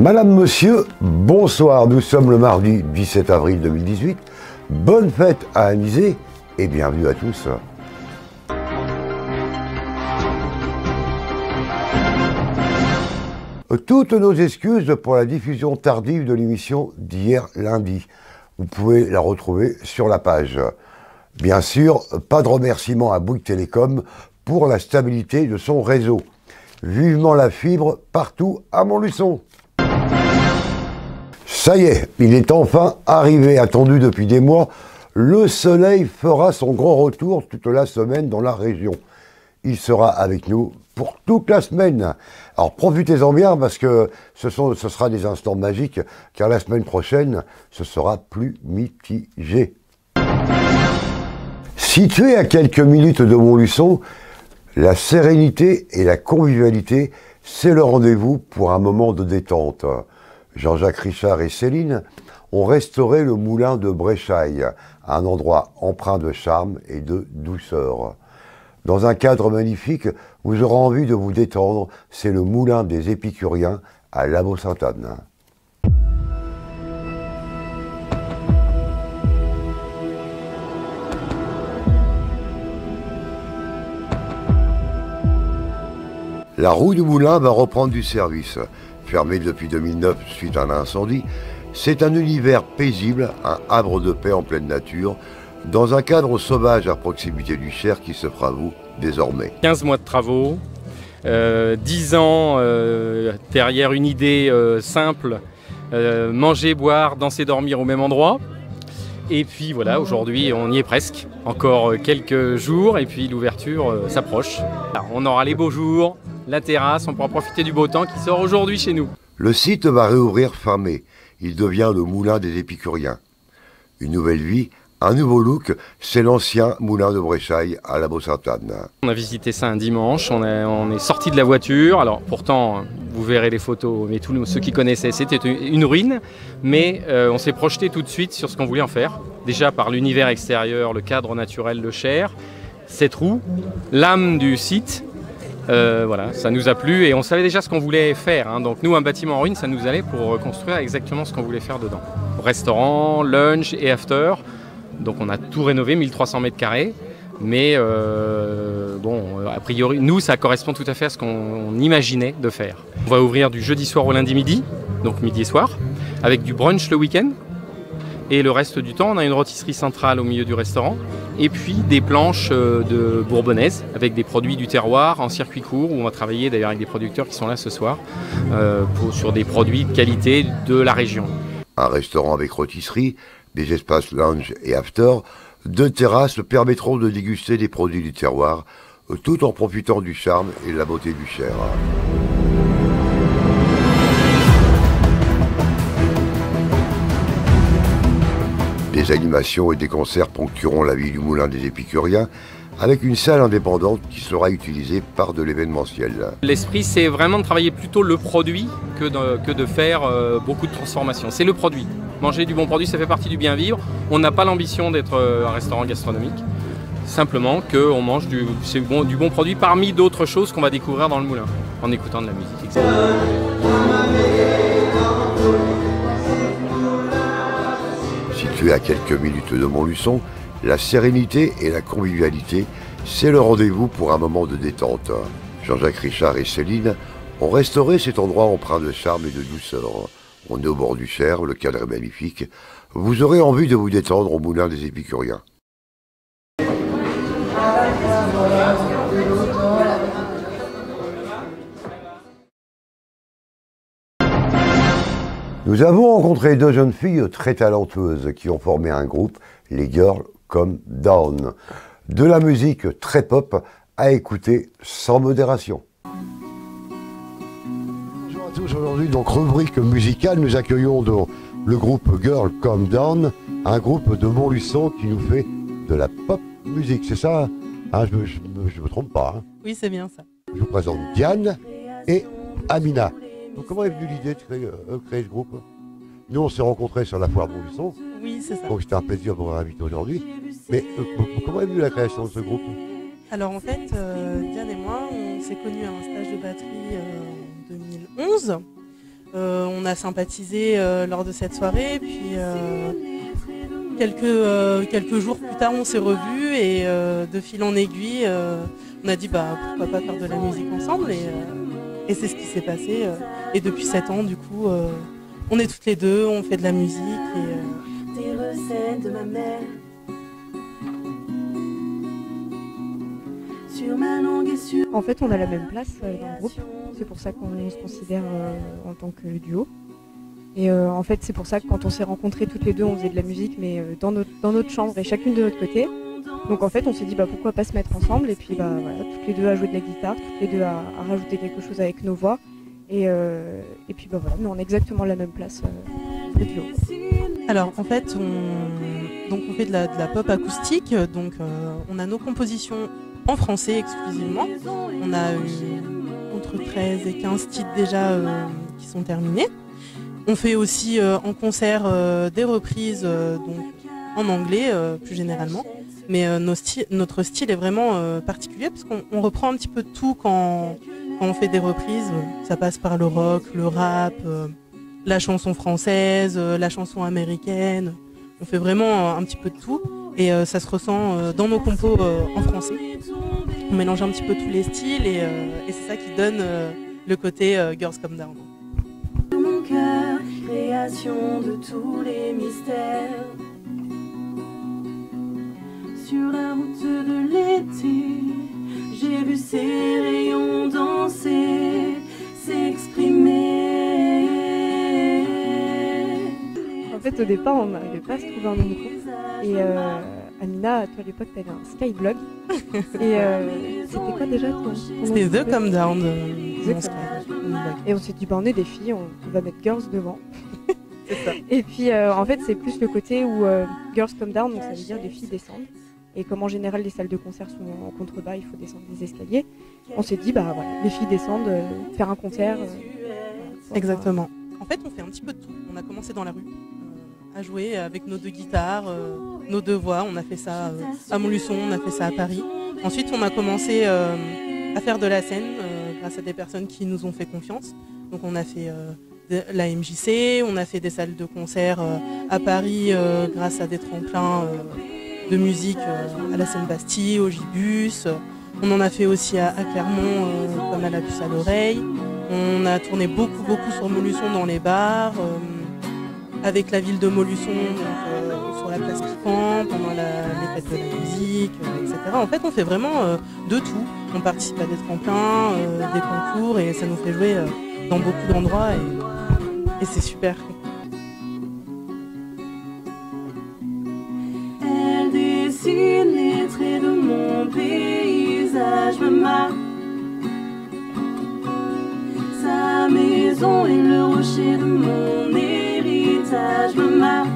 Madame, Monsieur, bonsoir. Nous sommes le mardi 17 avril 2018. Bonne fête à Alizé et bienvenue à tous. Toutes nos excuses pour la diffusion tardive de l'émission d'hier lundi. Vous pouvez la retrouver sur la page. Bien sûr, pas de remerciement à Bouygues Télécom pour la stabilité de son réseau. Vivement la fibre partout à Montluçon. Ça y est, il est enfin arrivé, attendu depuis des mois. Le soleil fera son grand retour toute la semaine dans la région. Il sera avec nous pour toute la semaine. Alors profitez-en bien parce que ce sera des instants magiques, car la semaine prochaine, ce sera plus mitigé. Situé à quelques minutes de Montluçon, la sérénité et la convivialité, c'est le rendez-vous pour un moment de détente. Jean-Jacques Richard et Céline ont restauré le moulin de Bréchaille, un endroit empreint de charme et de douceur. Dans un cadre magnifique, vous aurez envie de vous détendre, c'est le moulin des Épicuriens à La Baud-Sainte-Anne. La roue du moulin va reprendre du service. Fermé depuis 2009 suite à un incendie, c'est un univers paisible, un havre de paix en pleine nature, dans un cadre sauvage à proximité du Cher qui se fera à vous désormais. 15 mois de travaux, 10 ans derrière une idée simple, manger, boire, danser, dormir au même endroit. Et puis voilà, aujourd'hui on y est presque, encore quelques jours et puis l'ouverture s'approche. On aura les beaux jours, la terrasse, on pourra profiter du beau temps qui sort aujourd'hui chez nous. Le site va réouvrir fin mai, il devient le moulin des Épicuriens. Une nouvelle vie, un nouveau look, c'est l'ancien moulin de Bréchaille à La Baud-Sainte-Anne. On a visité ça un dimanche, on est sorti de la voiture, alors pourtant vous verrez les photos, mais tous ceux qui connaissaient, c'était une ruine, mais on s'est projeté tout de suite sur ce qu'on voulait en faire. Déjà par l'univers extérieur, le cadre naturel de Cher, cette roue, l'âme du site, voilà, ça nous a plu et on savait déjà ce qu'on voulait faire. Hein. Donc nous, un bâtiment en ruine, ça nous allait pour reconstruire exactement ce qu'on voulait faire dedans. Restaurant, lunch et after. Donc on a tout rénové, 1300 mètres carrés, mais bon, a priori, nous, ça correspond tout à fait à ce qu'on imaginait de faire. On va ouvrir du jeudi soir au lundi midi, donc midi et soir, avec du brunch le week-end. Et le reste du temps, on a une rôtisserie centrale au milieu du restaurant, et puis des planches de bourbonnaise, avec des produits du terroir en circuit court, où on va travailler d'ailleurs avec des producteurs qui sont là ce soir, sur des produits de qualité de la région. Un restaurant avec rôtisserie, des espaces lounge et after, 2 terrasses permettront de déguster des produits du terroir, tout en profitant du charme et de la beauté du Cher. Des animations et des concerts ponctueront la vie du moulin des Épicuriens, avec une salle indépendante qui sera utilisée par de l'événementiel. L'esprit, c'est vraiment de travailler plutôt le produit que de faire beaucoup de transformations. C'est le produit. Manger du bon produit, ça fait partie du bien vivre. On n'a pas l'ambition d'être un restaurant gastronomique. Simplement qu'on mange du bon produit parmi d'autres choses qu'on va découvrir dans le moulin, en écoutant de la musique, etc. Situé à quelques minutes de Montluçon, la sérénité et la convivialité, c'est le rendez-vous pour un moment de détente. Jean-Jacques Richard et Céline ont restauré cet endroit empreint de charme et de douceur. On est au bord du Cher, le cadre est magnifique. Vous aurez envie de vous détendre au moulin des Épicuriens. Nous avons rencontré 2 jeunes filles très talentueuses qui ont formé un groupe, les Girls Come Down. De la musique très pop à écouter sans modération. Bonjour à tous, aujourd'hui donc rubrique musicale, nous accueillons donc le groupe Girls Come Down, un groupe de Montluçon qui nous fait de la pop musique, c'est ça hein, je me trompe pas. Hein. Oui, c'est bien ça. Je vous présente Diane et Amina. Donc comment est venue l'idée de créer ce groupe? Nous on s'est rencontrés sur la foire de Montluçon. Oui, c'est ça. Donc c'était un plaisir de vous inviter aujourd'hui. Mais comment est venue la création de ce groupe? Alors en fait, Diane et moi, on s'est connus à un stage de batterie en 2011. On a sympathisé lors de cette soirée, puis quelques jours plus tard on s'est revus et de fil en aiguille on a dit pourquoi pas faire de la musique ensemble et c'est ce qui s'est passé et depuis 7 ans du coup on est toutes les deux, on fait de la musique et des recettes de ma mère sur ma langue et sur En fait, on a la même place dans le groupe. C'est pour ça qu'on se considère en tant que duo. Et en fait, c'est pour ça que quand on s'est rencontrés toutes les deux, on faisait de la musique, mais dans notre chambre et chacune de notre côté. Donc en fait, on s'est dit pourquoi pas se mettre ensemble. Et puis voilà, toutes les deux à jouer de la guitare, toutes les deux à rajouter quelque chose avec nos voix. Et puis voilà, mais on a exactement la même place de duo. Alors en fait, on fait de la pop acoustique, donc on a nos compositions en français exclusivement. On a entre 13 et 15 titres déjà qui sont terminés. On fait aussi en concert des reprises donc en anglais plus généralement. Mais notre style est vraiment particulier parce qu'on reprend un petit peu de tout quand on fait des reprises. Ça passe par le rock, le rap, la chanson française, la chanson américaine. On fait vraiment un petit peu de tout et ça se ressent dans nos compos en français. On mélange un petit peu tous les styles et c'est ça qui donne le côté Girls Come Down. mon cœur, création de tous les mystères. Sur la route de l'été, j'ai vu ces rayons danser, s'exprimer. En fait, au départ, on n'arrivait pas à se trouver un nom de groupe. Et Amina, toi à l'époque, t'avais un Skyblog. Et c'était quoi déjà ton C'était The Come Down. Et on s'est dit, on est des filles, on va mettre Girls devant. C'est ça. Et puis en fait, c'est plus le côté où Girls Come Down, donc ça veut dire les filles descendent. Et comme en général les salles de concert sont en contrebas, il faut descendre des escaliers. On s'est dit, voilà, les filles descendent, faire un concert. Exactement. En fait, on fait un petit peu de tout. On a commencé dans la rue à jouer avec nos deux guitares, nos deux voix. On a fait ça à Montluçon, on a fait ça à Paris. Ensuite, on a commencé à faire de la scène grâce à des personnes qui nous ont fait confiance. Donc on a fait la MJC, on a fait des salles de concert à Paris grâce à des tremplins de musique à la Seine-Bastille, au Gibus. On en a fait aussi à Clermont, comme à la puce à l'oreille. On a tourné beaucoup sur Montluçon dans les bars, avec la ville de Montluçon, donc, sur la place Piquant, pendant les fêtes de la musique, etc. En fait, on fait vraiment de tout. On participe à des tremplins, des concours, et ça nous fait jouer dans beaucoup d'endroits, et c'est super. Elle dessine les traits de mon paysage, me marque. Sa maison et le rocher de mon héritage me marque.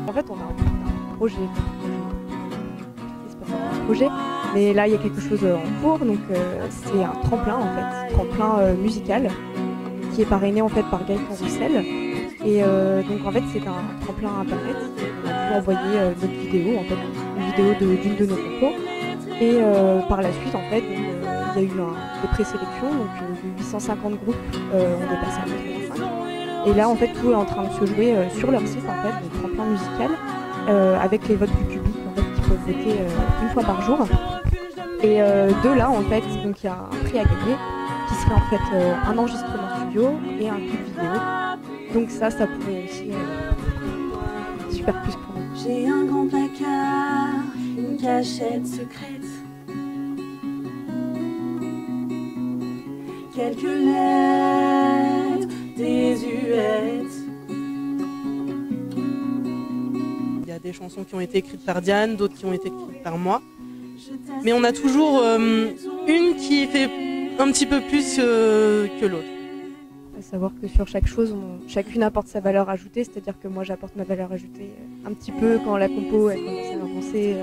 En fait, on a un projet. C'est pas vraiment un projet, mais là, il y a quelque chose en cours. Donc, c'est un tremplin, en fait, tremplin musical, qui est parrainé en fait par Gaëtan Roussel. Et donc, en fait, c'est un tremplin internet. On a pu envoyer notre vidéo, en fait, une vidéo d'une de nos compos. Et par la suite, en fait, il y a eu des présélections, donc de 850 groupes, on est passé à 85. Et là, en fait, tout est en train de se jouer sur leur site, en fait, le tremplin musical, avec les votes du public, en fait, qui peuvent voter une fois par jour. Et de là, en fait, donc il y a un prix à gagner, qui serait en fait un enregistrement studio et un clip vidéo. Donc ça pourrait aussi super plus pour nous. J'ai un grand placard, une cachette secrète. Quelques lettres désuètes. Il y a des chansons qui ont été écrites par Diane, d'autres qui ont été écrites par moi. Mais on a toujours une qui fait un petit peu plus que l'autre. À savoir que sur chaque chose, chacune apporte sa valeur ajoutée, c'est-à-dire que moi j'apporte ma valeur ajoutée un petit peu quand la compo elle commence à avancer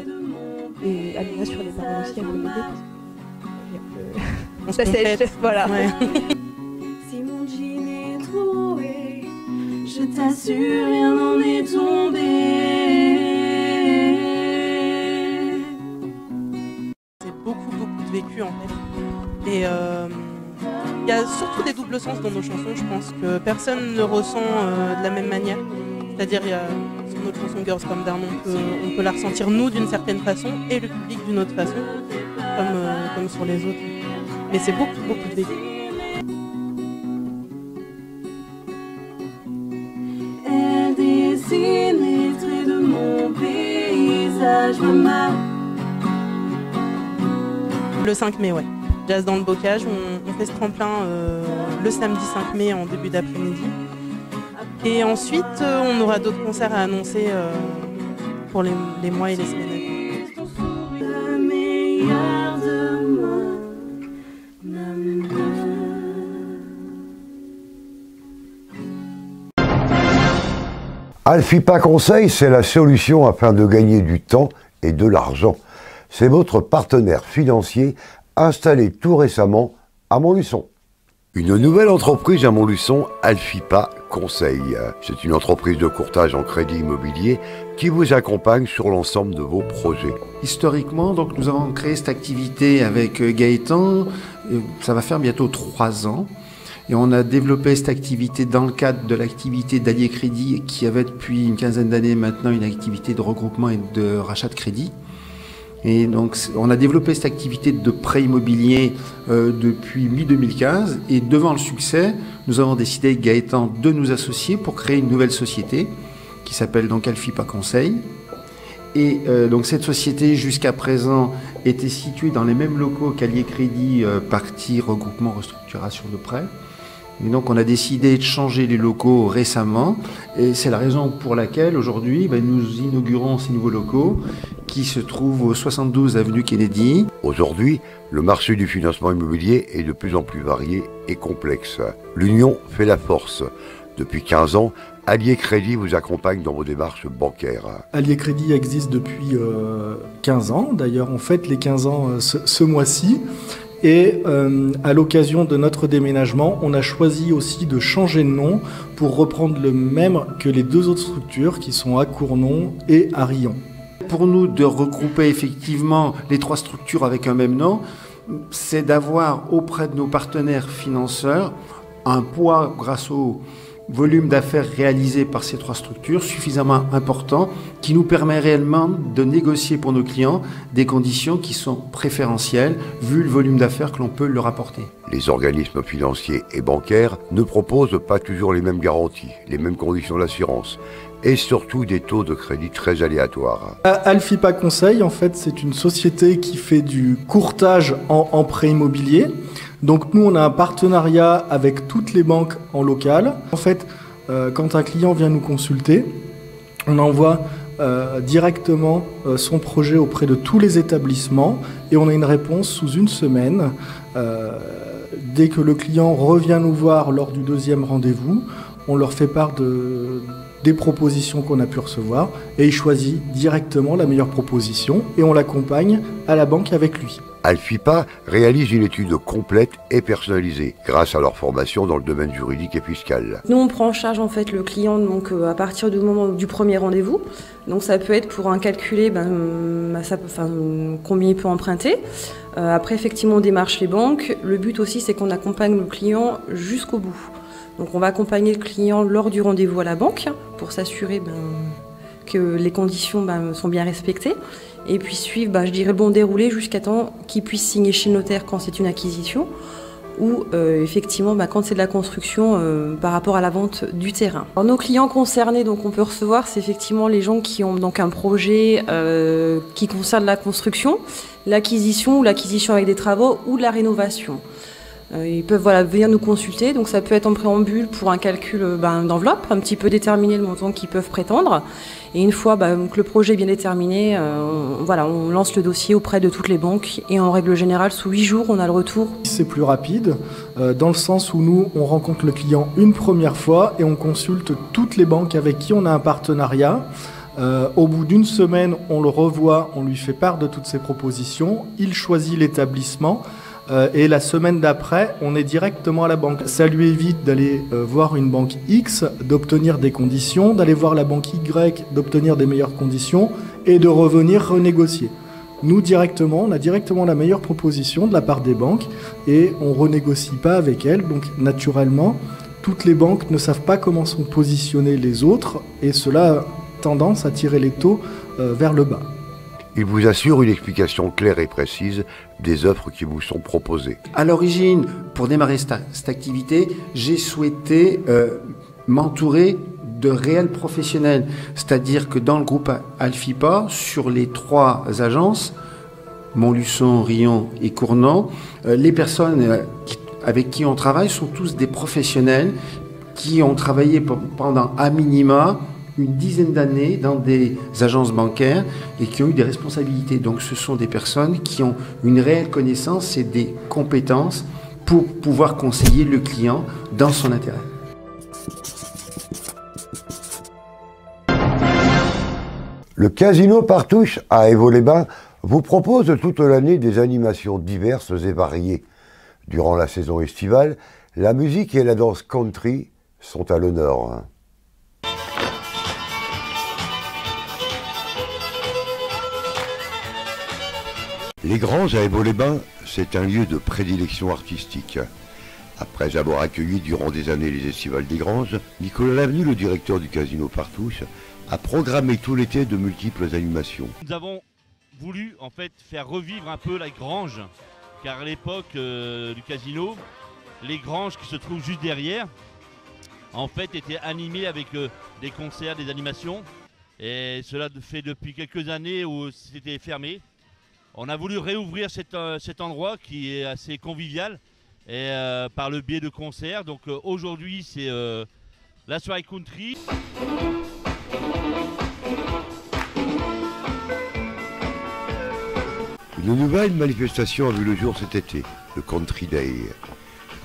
et Amina sur les paroles aussi elle peut m'aider parce que ça c'est voilà. Ouais. Si mon jean est troué, je t'assure rien n'en est tombé. C'est beaucoup de vécu en fait. Et Il y a surtout des doubles sens dans nos chansons, je pense que personne ne ressent de la même manière. C'est-à-dire, sur notre chanson Girls Come Down, on peut la ressentir nous d'une certaine façon et le public d'une autre façon, comme sur les autres. Mais c'est beaucoup de vécu. Elle dessine les traits de mon paysage, maman. Le 5 mai, ouais. Jazz dans le bocage, on fait ce tremplin le samedi 5 mai en début d'après-midi. Et ensuite, on aura d'autres concerts à annoncer pour les mois et les semaines à venir. Le meilleur de moi, maman. Alfipa Conseil, c'est la solution afin de gagner du temps et de l'argent. C'est votre partenaire financier installé tout récemment à Montluçon. Une nouvelle entreprise à Montluçon, Alfipa Conseil. C'est une entreprise de courtage en crédit immobilier qui vous accompagne sur l'ensemble de vos projets. Historiquement, donc, nous avons créé cette activité avec Gaëtan, ça va faire bientôt 3 ans. Et on a développé cette activité dans le cadre de l'activité d'Allier Crédit qui avait depuis une quinzaine d'années maintenant une activité de regroupement et de rachat de crédit. Et donc on a développé cette activité de prêt immobilier depuis mi-2015 et devant le succès, nous avons décidé avec Gaëtan de nous associer pour créer une nouvelle société qui s'appelle donc Alfipa Conseil. Et donc cette société jusqu'à présent était située dans les mêmes locaux qu'Allier Crédit, partie regroupement restructuration de prêt. Et donc on a décidé de changer les locaux récemment et c'est la raison pour laquelle aujourd'hui nous inaugurons ces nouveaux locaux qui se trouvent au 72 avenue Kennedy. Aujourd'hui, le marché du financement immobilier est de plus en plus varié et complexe. L'union fait la force. Depuis 15 ans, Allier Crédit vous accompagne dans vos démarches bancaires. Allier Crédit existe depuis 15 ans. D'ailleurs, on fête les 15 ans ce mois-ci. Et à l'occasion de notre déménagement, on a choisi aussi de changer de nom pour reprendre le même que les deux autres structures qui sont à Cournon et à Riom. Pour nous, de regrouper effectivement les 3 structures avec un même nom, c'est d'avoir auprès de nos partenaires financeurs un poids grâce au volume d'affaires réalisé par ces 3 structures suffisamment important qui nous permet réellement de négocier pour nos clients des conditions qui sont préférentielles vu le volume d'affaires que l'on peut leur apporter. Les organismes financiers et bancaires ne proposent pas toujours les mêmes garanties, les mêmes conditions d'assurance et surtout des taux de crédit très aléatoires. Alfipa Conseil, en fait, c'est une société qui fait du courtage en prêt immobilier. Donc nous, on a un partenariat avec toutes les banques en local. En fait, quand un client vient nous consulter, on envoie directement son projet auprès de tous les établissements et on a une réponse sous une semaine. Dès que le client revient nous voir lors du 2e rendez-vous, on leur fait part des propositions qu'on a pu recevoir et il choisit directement la meilleure proposition et on l'accompagne à la banque avec lui. Alfipa réalise une étude complète et personnalisée grâce à leur formation dans le domaine juridique et fiscal. Nous, on prend en charge en fait le client donc, à partir du moment du premier rendez-vous. Donc ça peut être pour un calculer combien il peut emprunter. Après, effectivement, on démarche les banques. Le but aussi, c'est qu'on accompagne le client jusqu'au bout. Donc on va accompagner le client lors du rendez-vous à la banque pour s'assurer que les conditions sont bien respectées. Et puis suivre, je dirais, le bon déroulé jusqu'à temps qu'il puisse signer chez le notaire quand c'est une acquisition ou effectivement quand c'est de la construction par rapport à la vente du terrain. Alors, nos clients concernés, donc on peut recevoir, c'est effectivement les gens qui ont donc un projet qui concerne la construction, l'acquisition ou l'acquisition avec des travaux ou de la rénovation. Ils peuvent venir nous consulter, donc ça peut être en préambule pour un calcul d'enveloppe, un petit peu déterminer le montant qu'ils peuvent prétendre. Et une fois que le projet est bien déterminé, on lance le dossier auprès de toutes les banques et en règle générale, sous 8 jours, on a le retour. C'est plus rapide, dans le sens où nous, on rencontre le client une première fois et on consulte toutes les banques avec qui on a un partenariat. Au bout d'une semaine, on le revoit, on lui fait part de toutes ses propositions, il choisit l'établissement. Et la semaine d'après, on est directement à la banque. Ça lui évite d'aller voir une banque X, d'obtenir des conditions, d'aller voir la banque Y, d'obtenir des meilleures conditions et de revenir renégocier. nous directement, on a directement la meilleure proposition de la part des banques et on renégocie pas avec elles. Donc naturellement, toutes les banques ne savent pas comment sont positionnés les autres et cela a tendance à tirer les taux vers le bas. Il vous assure une explication claire et précise des offres qui vous sont proposées. À l'origine, pour démarrer cette activité, j'ai souhaité m'entourer de réels professionnels. C'est-à-dire que dans le groupe Alfipa, sur les 3 agences, Montluçon, Riom et Cournant, les personnes avec qui on travaille sont tous des professionnels qui ont travaillé pendant à minima une dizaine d'années dans des agences bancaires et qui ont eu des responsabilités. Donc ce sont des personnes qui ont une réelle connaissance et des compétences pour pouvoir conseiller le client dans son intérêt. Le Casino Partouche à Évaux-les-Bains vous propose toute l'année des animations diverses et variées. Durant la saison estivale, la musique et la danse country sont à l'honneur. Les Granges à Évaux-les-Bains, c'est un lieu de prédilection artistique. Après avoir accueilli durant des années les estivales des Granges, Nicolas Lavenu, le directeur du Casino Partouche, a programmé tout l'été de multiples animations. Nous avons voulu en fait faire revivre un peu la Grange, car à l'époque du casino, les Granges qui se trouvent juste derrière, en fait étaient animées avec des concerts, des animations, et cela fait depuis quelques années où c'était fermé. On a voulu réouvrir cet endroit qui est assez convivial et par le biais de concerts. Donc aujourd'hui c'est la soirée country. Une nouvelle manifestation a vu le jour cet été, le Country Day,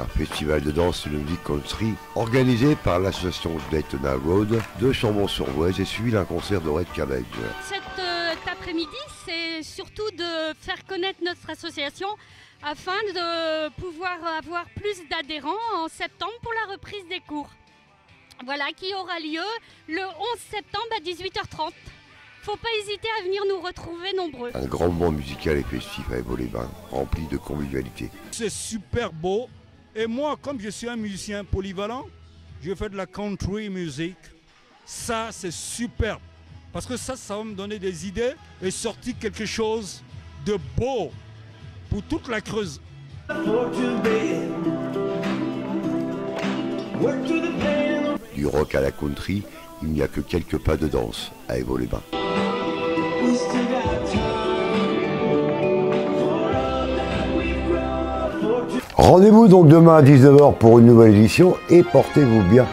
un festival de danse et de musique country organisé par l'association Daytona Road de Chambon-sur-Voueize et suivi d'un concert de Red Cabbage. Cet après-midi, c'est surtout de faire connaître notre association afin de pouvoir avoir plus d'adhérents en septembre pour la reprise des cours. Voilà, qui aura lieu le 11 septembre à 18h30. Faut pas hésiter à venir nous retrouver nombreux. Un grand moment musical et festif à Évaux-les-Bains, rempli de convivialité. C'est super beau. Et moi, comme je suis un musicien polyvalent, je fais de la country music. Ça, c'est superbe. Parce que ça va me donner des idées et sortir quelque chose de beau pour toute la Creuse. Du rock à la country, il n'y a que quelques pas de danse à Évaux-les-Bains. Rendez-vous donc demain à 19h pour une nouvelle édition et portez-vous bien.